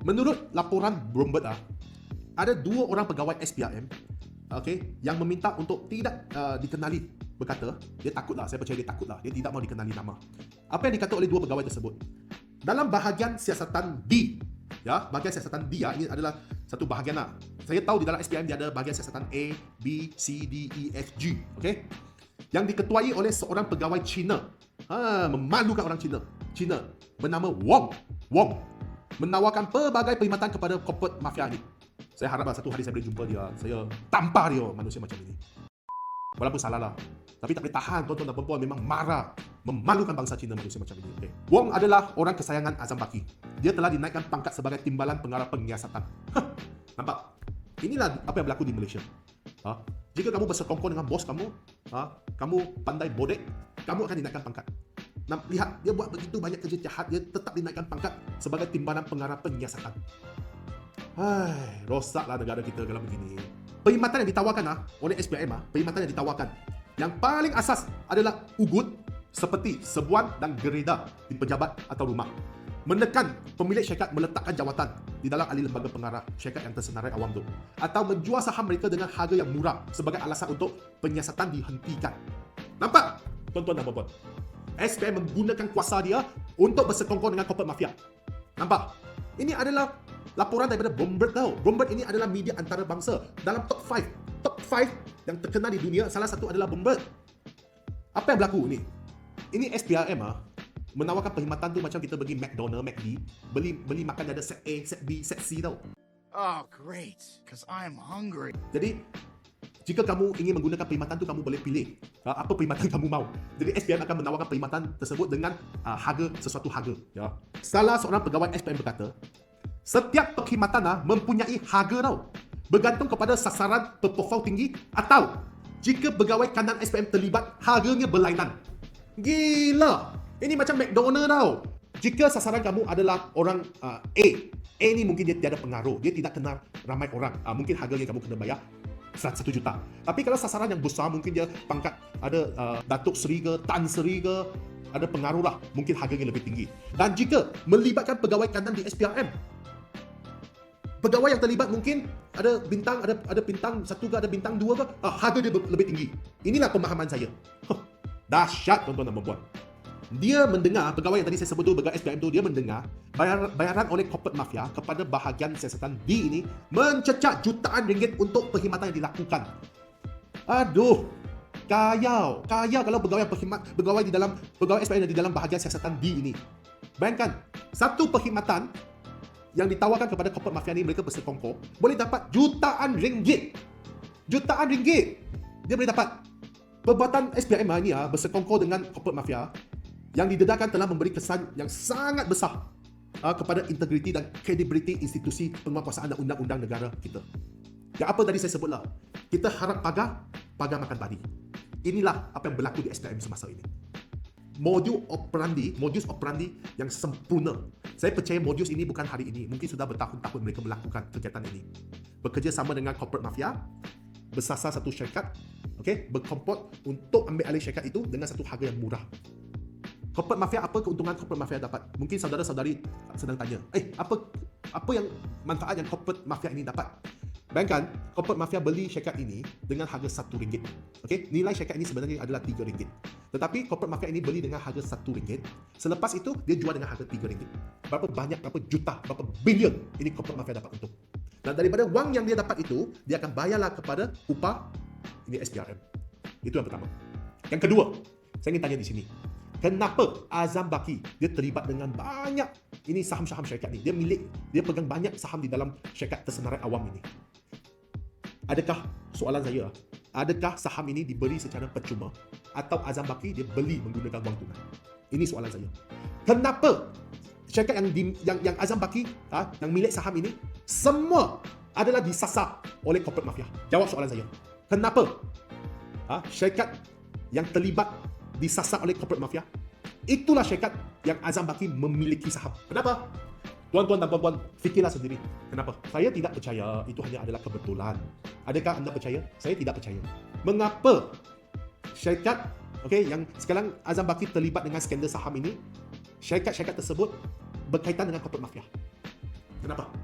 Menurut laporan Bloomberg ada 2 orang pegawai SPRM yang meminta untuk tidak dikenali, berkata dia takutlah, saya percaya dia takutlah, dia tidak mau dikenali nama. Apa yang dikata oleh 2 pegawai tersebut? Dalam bahagian siasatan D, bahagian siasatan D ini adalah satu bahagian Saya tahu di dalam SPRM dia ada bahagian siasatan A, B, C, D, E, F, G, yang diketuai oleh seorang pegawai Cina. Memalukan orang Cina bernama Wong menawarkan pelbagai perkhidmatan kepada corporate mafia ni. Saya harap satu hari saya boleh jumpa dia, saya tampar dia manusia macam ini. Walaupun salah lah, tapi tak boleh tahan tuan-tuan dan puan-puan, memang marah, memalukan bangsa Cina manusia macam ini. Wong adalah orang kesayangan Azam Baki. Dia telah dinaikkan pangkat sebagai timbalan pengarah penyiasatan. Nampak? Inilah apa yang berlaku di Malaysia. Jika kamu bersekongkol dengan bos kamu, kamu pandai bodek, kamu akan dinaikkan pangkat. Lihat, dia buat begitu banyak kerja jahat, dia tetap dinaikkan pangkat sebagai timbalan pengarah penyiasatan. Rosaklah negara kita kalau begini. Perkhidmatan yang ditawarkan oleh SPRM, perkhidmatan yang ditawarkan, yang paling asas adalah ugut seperti sebuan dan gereda di pejabat atau rumah. Menekan pemilik syarikat meletakkan jawatan di dalam ahli lembaga pengarah syarikat yang tersenarai awam tu, atau menjual saham mereka dengan harga yang murah sebagai alasan untuk penyiasatan dihentikan. Nampak? Tuan-tuan dan puan-puan, SPM menggunakan kuasa dia untuk bersekongkol dengan corporate mafia. Nampak? Ini adalah laporan daripada Bloomberg tau. Bloomberg ini adalah media antarabangsa. Dalam top 5 yang terkenal di dunia, salah satu adalah Bloomberg. Apa yang berlaku ni? Ini SPRM menawarkan perkhidmatan tu macam kita pergi McDonald, McD, beli makan ada set A, set B, set C tau. Oh, great, because I'm hungry. Jadi, jika kamu ingin menggunakan perkhidmatan tu, kamu boleh pilih apa perkhidmatan kamu mau. Jadi SPM akan menawarkan perkhidmatan tersebut dengan sesuatu harga. Salah seorang pegawai SPM berkata, setiap perkhidmatan mempunyai harga tau, bergantung kepada sasaran perform tinggi, atau jika pegawai kanan SPM terlibat, harganya berlainan. Gila! Ini macam McDonald tau. Jika sasaran kamu adalah orang A ni mungkin dia tiada pengaruh, dia tidak kenal ramai orang, mungkin harganya kamu kena bayar 1 juta. Tapi kalau sasaran yang besar, mungkin dia pangkat ada Datuk Seri ke, Tan Seri ke, ada pengaruh lah, mungkin harganya lebih tinggi. Dan jika melibatkan pegawai kanan di SPRM, pegawai yang terlibat mungkin ada bintang 1 ke, ada bintang 2 ke, harga dia lebih tinggi. Inilah pemahaman saya. Dahsyat tuan-tuan dan puan-puan. Dia mendengar, pegawai yang tadi saya sebut tu, pegawai SPM tu, dia mendengar bayaran oleh corporate mafia kepada bahagian siasatan D ini mencecah jutaan ringgit untuk perkhidmatan yang dilakukan. Aduh, kaya kalau pegawai di dalam pegawai SPM di dalam bahagian siasatan D ini. Bayangkan, satu perkhidmatan yang ditawarkan kepada corporate mafia ni, mereka bersekongkol, boleh dapat jutaan ringgit. Jutaan ringgit dia boleh dapat. Perbuatan SPM ini bersekongkol dengan corporate mafia yang didedahkan telah memberi kesan yang sangat besar kepada integriti dan kredibiliti institusi penguatkuasaan dan undang-undang negara kita. Yang apa tadi saya sebutlah, kita harap pagar makan babi. Inilah apa yang berlaku di SPM semasa ini. Modus operandi yang sempurna. Saya percaya modus ini bukan hari ini, mungkin sudah bertahun-tahun mereka melakukan kegiatan ini. Bekerja sama dengan corporate mafia, bersasar satu syarikat, berkompot untuk ambil alih syarikat itu dengan satu harga yang murah. Corporate mafia, apa keuntungan corporate mafia dapat? Mungkin saudara-saudari sedang tanya, apa yang manfaat yang corporate mafia ini dapat? Bayangkan, corporate mafia beli syarikat ini dengan harga RM1. Nilai syarikat ini sebenarnya adalah RM3. Tetapi corporate mafia ini beli dengan harga RM1. Selepas itu, dia jual dengan harga RM3. Berapa banyak, berapa juta, berapa bilion ini corporate mafia dapat untung. Dan daripada wang yang dia dapat itu, dia akan bayarlah kepada upah ini SPRM. Itu yang pertama. Yang kedua, saya ingin tanya di sini. Kenapa Azam Baki dia terlibat dengan banyak ini saham-saham syarikat ni? Dia pegang banyak saham di dalam syarikat tersenarai awam ini. Adakah, soalan saya, adakah saham ini dibeli secara percuma atau Azam Baki dia beli menggunakan wang tunai? Ini soalan saya. Kenapa syarikat yang Azam Baki yang milik saham ini semua adalah disasar oleh corporate mafia? Jawab soalan saya. Kenapa syarikat yang terlibat disasar oleh corporate mafia? Itulah syarikat yang Azam Baki memiliki saham. Kenapa? Tuan-tuan dan puan-puan, fikirlah sendiri. Kenapa? Saya tidak percaya itu hanya adalah kebetulan. Adakah anda percaya? Saya tidak percaya. Mengapa syarikat yang sekarang Azam Baki terlibat dengan skandal saham ini, syarikat-syarikat tersebut berkaitan dengan corporate mafia? Kenapa?